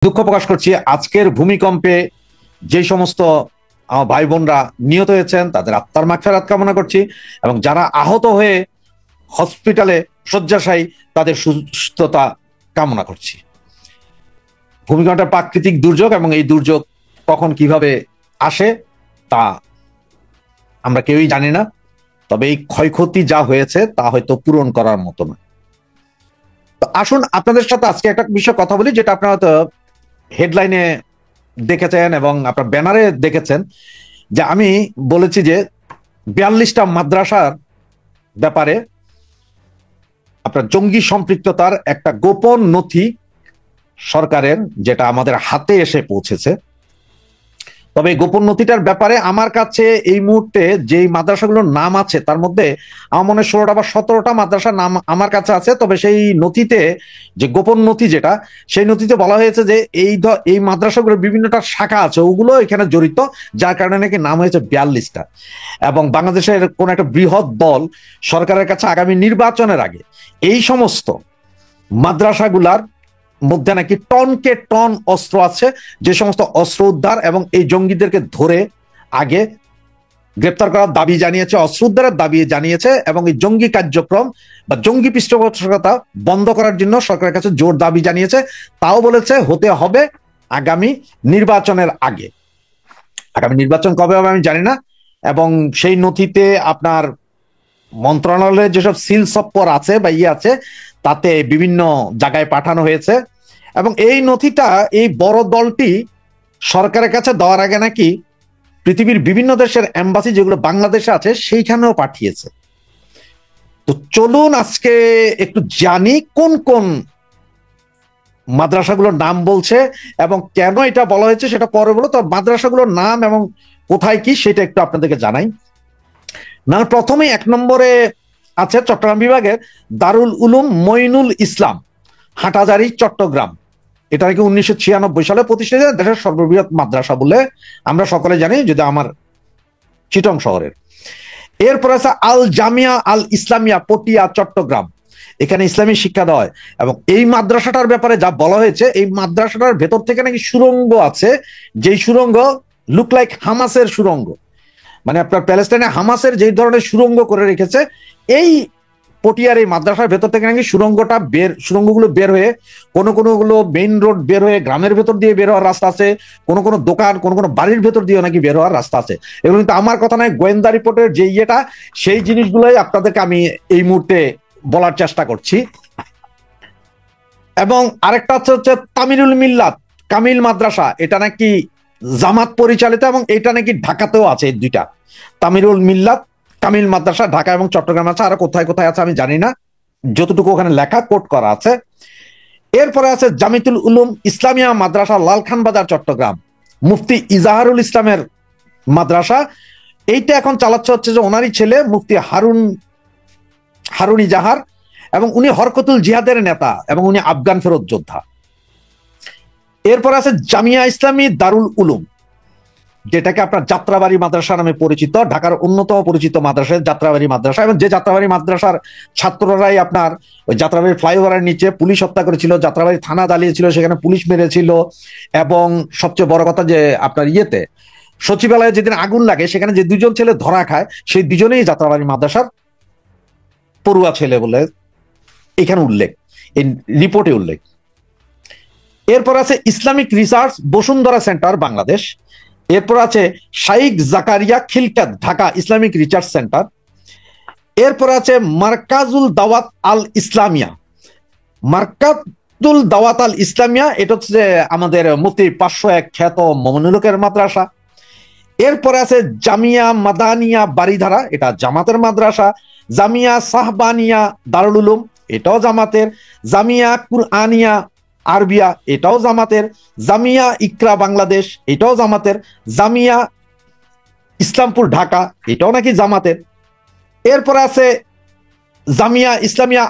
দুঃখ প্রকাশ করছি আজকের ভূমিকম্পে যে সমস্ত ভাই বোনরা নিহত হয়েছেন তাদের আত্মার মাগফিরাত কামনা করছি এবং যারা আহত হয়ে হসপিটালে শয্যাশায়ী তাদের সুস্থতা কামনা করছি। ভূমিকম্পটা প্রাকৃতিক দুর্যোগ এবং এই দুর্যোগ কখন কিভাবে আসে তা আমরা কেউই জানি না, তবে এই ক্ষয়ক্ষতি যা হয়েছে তা হয়তো পূরণ করার মতো না। তো আসুন আপনাদের সাথে আজকে একটা বিষয় কথা বলি, যেটা আপনারা হয়তো হেডলাইনে দেখেছেন এবং আপনার ব্যানারে দেখেছেন, যে আমি বলেছি যে 42টা মাদ্রাসার ব্যাপারে আপনার জঙ্গি সম্পৃক্ততার একটা গোপন নথি সরকারের, যেটা আমাদের হাতে এসে পৌঁছেছে। তবে এই গোপন নথিটার ব্যাপারে আমার কাছে এই মুহূর্তে যেই মাদ্রাসাগুলোর নাম আছে তার মধ্যে আমার মনে 16টা বা 17টা মাদ্রাসার নাম আমার কাছে আছে। তবে সেই নথিতে, যে গোপন নথি যেটা, সেই নথিতে বলা হয়েছে যে এই মাদ্রাসাগুলোর বিভিন্নটা শাখা আছে, ওগুলো এখানে জড়িত, যার কারণে নাকি নাম হয়েছে 42টা। এবং বাংলাদেশের কোন একটা বৃহৎ দল সরকারের কাছে আগামী নির্বাচনের আগে এই সমস্ত মাদ্রাসাগুলার মধ্যে নাকি টনকে টন অস্ত্র আছে, যে সমস্ত অস্ত্র উদ্ধার এবং এই জঙ্গিদেরকে ধরে আগে গ্রেপ্তার করার দাবি জানিয়েছে, অস্ত্র উদ্ধারের দাবি জানিয়েছে এবং এই জঙ্গি কার্যক্রম বা জঙ্গি পৃষ্ঠপোষকতা বন্ধ করার জন্য সরকারের কাছে জোর দাবি জানিয়েছে। তাও বলেছে হতে হবে আগামী নির্বাচনের আগে। আগামী নির্বাচন কবে হবে আমি জানি না। এবং সেই নথিতে আপনার মন্ত্রণালয়ের যেসব সিল সপ্পর আছে বা আছে, তাতে বিভিন্ন জায়গায় পাঠানো হয়েছে। এবং এই নথিটা এই বড় দলটি সরকারের কাছে দেওয়ার আগে নাকি পৃথিবীর বিভিন্ন দেশের এম্বাসি যেগুলো বাংলাদেশে আছে সেইখানেও পাঠিয়েছে। তো চলুন আজকে একটু জানি কোন কোন মাদ্রাসাগুলোর নাম বলছে এবং কেন এটা বলা হয়েছে সেটা পরে বলো। তো মাদ্রাসাগুলোর নাম এবং কোথায় কি সেটা একটু আপনাদেরকে জানাই। না, প্রথমেই 1 নম্বরে আছে চট্টগ্রাম বিভাগের দারুল উলুম মঈনুল ইসলাম, হাটহাজারী, চট্টগ্রাম। এটা নাকি 1996 সালে প্রতিষ্ঠিত দেশের সর্ববৃহৎ মাদ্রাসা বলে আমরা সকলে জানি, যদি আমার চিটং শহরের। এরপর আছে আল জামিয়া আল ইসলামিয়া, পটিয়া, চট্টগ্রাম। এখানে ইসলামী শিক্ষা দেওয়া হয়। এবং এই মাদ্রাসাটার ব্যাপারে যা বলা হয়েছে, এই মাদ্রাসাটার ভেতর থেকে নাকি সুড়ঙ্গ আছে, যেই সুড়ঙ্গ লুক লাইক হামাসের সুড়ঙ্গ, মানে আপনার প্যালেস্টাইনে হামাসের যেই ধরনের সুড়ঙ্গ করে রেখেছে, এই পটিয়ার এই মাদ্রাসার ভেতর থেকে নাকি সুড়ঙ্গগুলো বের হয়ে কোনোগুলো মেইন রোড বের হয়ে গ্রামের ভেতর দিয়ে বের হওয়ার রাস্তা আছে, কোনো দোকান কোনো বাড়ির ভেতর দিয়ে নাকি বের হওয়ার রাস্তা আছে। এগুলো কিন্তু আমার কথা নয়, গোয়েন্দা রিপোর্টের যে ইয়েটা, সেই জিনিসগুলোই আপনাদেরকে আমি এই মুহূর্তে বলার চেষ্টা করছি। এবং আরেকটা হচ্ছে তামিরুল মিল্লাত কামিল মাদ্রাসা, এটা নাকি জামাত পরিচালিত এবং এটা নাকি ঢাকাতেও আছে। এই দুইটা তামিরুল মিল্লাত কামিল মাদ্রাসা ঢাকা এবং চট্টগ্রাম আছে, আর কোথায় কোথায় আছে আমি জানি না, যতটুকু ওখানে লেখা কোট করা আছে। এরপরে আছে জামিতুল উলুম ইসলামিয়া মাদ্রাসা, লালখান বাজার, চট্টগ্রাম, মুফতি ইজাহারুল ইসলামের মাদ্রাসা। এইটা এখন চালাচ্ছে হচ্ছে যে ওনারই ছেলে মুফতি হারুন ইজাহার, এবং উনি হরকতুল জিহাদের নেতা এবং উনি আফগান ফেরত যোদ্ধা। এরপর আছে জামিয়া ইসলামী দারুল উলুম, যেটাকে আপনার যাত্রাবাড়ি মাদ্রাসা নামে পরিচিত, ঢাকার অন্যতম পরিচিত মাদ্রাসা যাত্রাবাড়ি মাদ্রাসা। এবং যে যাত্রাবাড়ি মাদ্রাসার ছাত্ররাই আপনার ওই যাত্রাবাড়ি ফ্লাইওভারের নিচে পুলিশ হত্যা করেছিল, যাত্রাবাড়ি থানা দাঁড়িয়েছিল, সেখানে পুলিশ মেরেছিল। এবং সবচেয়ে বড় কথা যে আপনার সচিবালয়ে যেদিন আগুন লাগে সেখানে যে 2জন ছেলে ধরা খায়, সেই 2জনেই যাত্রাবাড়ি মাদ্রাসার পড়ুয়া ছেলে বলে এখানে উল্লেখ, এই রিপোর্টে উল্লেখ। এরপর আছে Islamic research Bashundhara centre, Bangladesh. এরপর আছে Shaikh Zakaria Khilkhet, Dhaka, Islamic research centre. এরপর আছে মার্কাজুল দাওয়াত আল ইসলামিয়া, মার্কাজুল দাওয়াত আল ইসলামিয়া, এটা হচ্ছে আমাদের মুফতি 501 খ্যাত মমিনুল-হকের মাদ্রাসা। এরপর আছে জামিয়া মাদানিয়া বারিধারা, এটা জামাতের মাদ্রাসা। জামিয়া সাহবানিয়া দারুল উলুম, এটাও জামাতের। জামিয়া কুরআনিয়া আরবিয়া, এটাও জামাতের। জামিয়া ইকরা বাংলাদেশ, এটাও জামাতের। জামিয়া ইসলামপুর ঢাকা, এটাও নাকি জামাতের। এরপর আছে জামিয়া ইসলামিয়া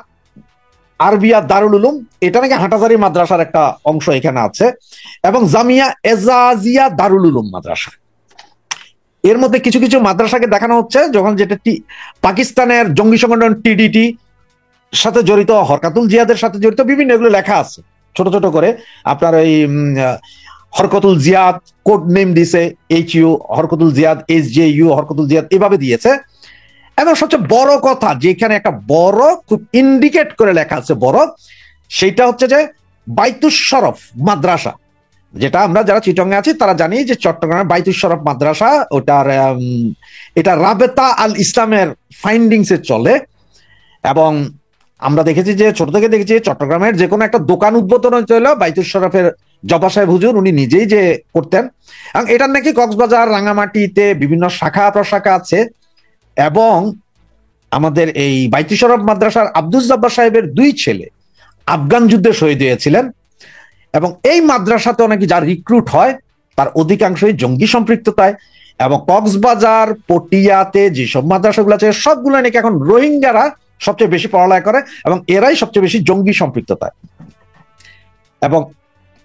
আরবিয়া দারুল উলুম, এটা নাকি হাটহাজারী মাদ্রাসার একটা অংশ এখানে আছে। এবং জামিয়া এজাজিয়া দারুল উলুম মাদ্রাসা। এর মধ্যে কিছু কিছু মাদ্রাসাকে দেখানো হচ্ছে যখন যেটা পাকিস্তানের জঙ্গি সংগঠন TDT সাথে জড়িত, হরকাতুল জিহাদের সাথে জড়িত, বিভিন্ন এগুলো লেখা আছে, ছোট ছোট করে আপনার ওই হরকতুল জিয়াদ কোড নেম দিছে, HU হরকতুল জিয়াদ, SJU হরকতুল জিয়াদ এভাবে দিয়েছে। এবং সবচেয়ে বড় কথা, যেখানে একটা বড় খুব ইন্ডিকেট করে লেখা আছে বড়, সেটা হচ্ছে যে বাইতুস শরফ মাদ্রাসা, যেটা আমরা যারা চিটংয়ে আছি তারা জানি যে চট্টগ্রামের বাইতুস শরফ মাদ্রাসা, ওটার এটা রাবেতা আল ইসলামের ফাইন্ডিংসে চলে। এবং আমরা দেখেছি যে ছোট থেকে দেখেছি চট্টগ্রামের যে কোনো একটা দোকান উদ্বোধন হয়েছিল বাইতুস শরফের জবা সাহেব হুজুর উনি নিজেই যে করতেন। এবং এটার নাকি কক্সবাজার রাঙামাটিতে বিভিন্ন শাখা প্রশাখা আছে। এবং আমাদের এই বাইতুস শরফ মাদ্রাসার আব্দুল জব্বার সাহেবের 2 ছেলে আফগান যুদ্ধে শহীদ হয়েছিলেন। এবং এই মাদ্রাসাতে নাকি যার রিক্রুট হয় তার অধিকাংশই জঙ্গি সম্পৃক্ততায়। এবং কক্সবাজার পটিয়াতে যেসব মাদ্রাসাগুলো আছে সবগুলো নাকি এখন রোহিঙ্গারা সবচেয়ে বেশি পড়ালেখা করে এবং এরাই সবচেয়ে বেশি জঙ্গি সম্পৃক্ততায়। এবং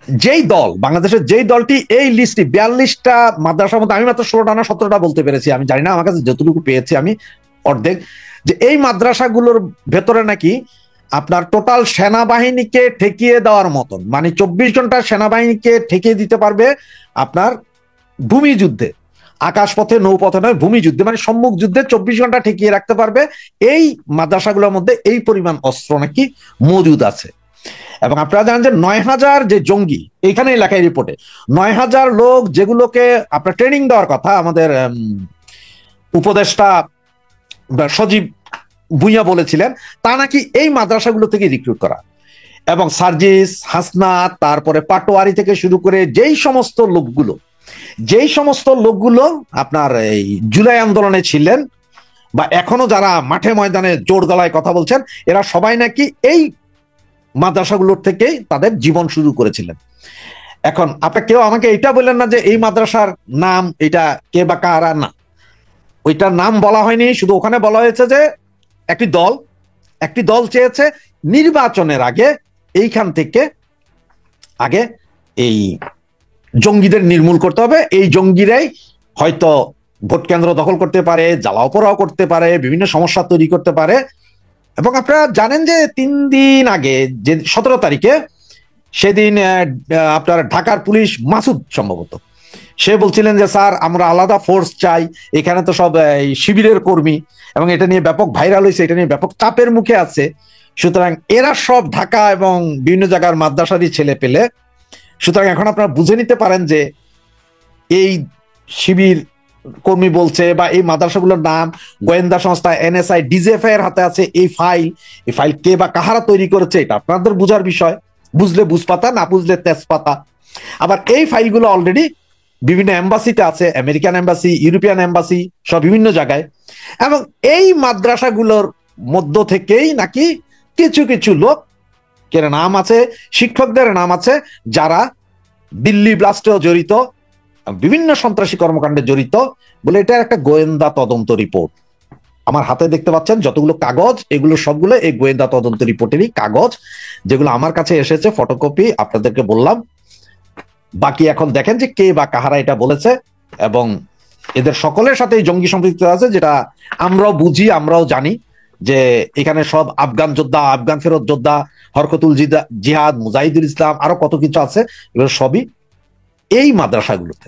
যেই দল, বাংলাদেশের যেই দলটি এই লিস্টটি 42টা মাদ্রাসার মধ্যে, আমি মাত্র 16টা না 17টা বলতে পেরেছি, আমি জানি না, আমার কাছে যতটুকু পেয়েছি আমি অর্ধেক, যে এই মাদ্রাসাগুলোর ভেতরে নাকি আপনার টোটাল সেনাবাহিনীকে ঠেকিয়ে দেওয়ার মতন, মানে 24 ঘন্টা সেনাবাহিনীকে ঠেকিয়ে দিতে পারবে আপনার ভূমি যুদ্ধে, আকাশপথে নৌপথে নয়, ভূমি যুদ্ধে, মানে সম্মুখ যুদ্ধে 24 ঘন্টা ঠেকিয়ে রাখতে পারবে। এই মাদ্রাসাগুলোর মধ্যে এই পরিমাণ অস্ত্র নাকি মজুদ আছে। এবং আপনারা জানেন যে 9000 যে জঙ্গি, এখানে এলাকায় রিপোর্টে 9000 লোক যেগুলোকে আপনার ট্রেনিং দেওয়ার কথা আমাদের উপদেষ্টা সজীব ভুইয়া বলেছিলেন, তা নাকি এই মাদ্রাসাগুলো থেকে রিক্রুট করা। এবং সার্জিস, হাসনাত, তারপরে পাটোয়ারি থেকে শুরু করে যেই সমস্ত লোকগুলো আপনার এই জুলাই আন্দোলনে ছিলেন বা এখনো যারা মাঠে ময়দানে জোর গলায় কথা বলছেন, এরা সবাই নাকি এই মাদ্রাসাগুলোর থেকেই তাদের জীবন শুরু করেছিলেন। এখন আপনার কেউ আমাকে এটা বললেন না যে এই মাদ্রাসার নাম এটা কে বা কারা, না, ওইটার নাম বলা হয়নি। শুধু ওখানে বলা হয়েছে যে একটি দল চেয়েছে নির্বাচনের আগে এইখান থেকে আগে এই জঙ্গিদের নির্মূল করতে হবে। এই জঙ্গিরাই হয়তো ভোট কেন্দ্র দখল করতে পারে, জ্বালাও পোড়াও করতে পারে, বিভিন্ন সমস্যা তৈরি করতে পারে। এবং আপনারা জানেন যে 3 দিন আগে, যে 17 তারিখে, সেদিন আপনার ঢাকার পুলিশ মাসুদ সম্ভবত সে বলছিলেন যে স্যার আমরা আলাদা ফোর্স চাই, এখানে তো সব শিবিরের কর্মী, এবং এটা নিয়ে ব্যাপক ভাইরাল হয়েছে, এটা নিয়ে ব্যাপক চাপের মুখে আছে। সুতরাং এরা সব ঢাকা এবং বিভিন্ন জায়গার মাদ্রাসারই ছেলে পেলে। সুতরাং এখন আপনারা বুঝে নিতে পারেন যে এই শিবির কর্মী বলছে বা এই মাদ্রাসাগুলোর নাম গোয়েন্দা সংস্থা NSI DGFI এর হাতে আছে এই ফাইল কে বা কাহারা তৈরি করেছে এটা আপনাদের বুঝার বিষয়। বুঝলে বুঝপাতা, না বুঝলে তেজপাতা। আবার এই ফাইলগুলো অলরেডি বিভিন্ন এম্বাসিতে আছে, আমেরিকান এম্বাসি, ইউরোপিয়ান এম্বাসি, সব বিভিন্ন জায়গায়। এবং এই মাদ্রাসাগুলোর মধ্য থেকেই নাকি কিছু কিছু লোক কেন নাম আছে, শিক্ষকদের নাম আছে যারা দিল্লি ব্লাস্টেও জড়িত, বিভিন্ন সন্ত্রাসী কর্মকাণ্ডে জড়িত বলে এটার একটা গোয়েন্দা তদন্ত রিপোর্ট আমার হাতে দেখতে পাচ্ছেন। যতগুলো কাগজ, এগুলো সবগুলো এই গোয়েন্দা তদন্ত রিপোর্টেরই কাগজ, যেগুলো আমার কাছে এসেছে, ফটোকপি আপনাদেরকে বললাম। বাকি এখন দেখেন যে কে বা কাহারা এটা বলেছে। এবং এদের সকলের সাথে জঙ্গি সম্পৃক্ত আছে, যেটা আমরাও বুঝি, আমরাও জানি যে এখানে সব আফগান যোদ্ধা, আফগান ফেরত যোদ্ধা, হরকতুল জিহাদ, মুজাহিদুল ইসলাম, আরো কত কিছু আছে, এগুলো সবই এই মাদ্রাসাগুলোতে।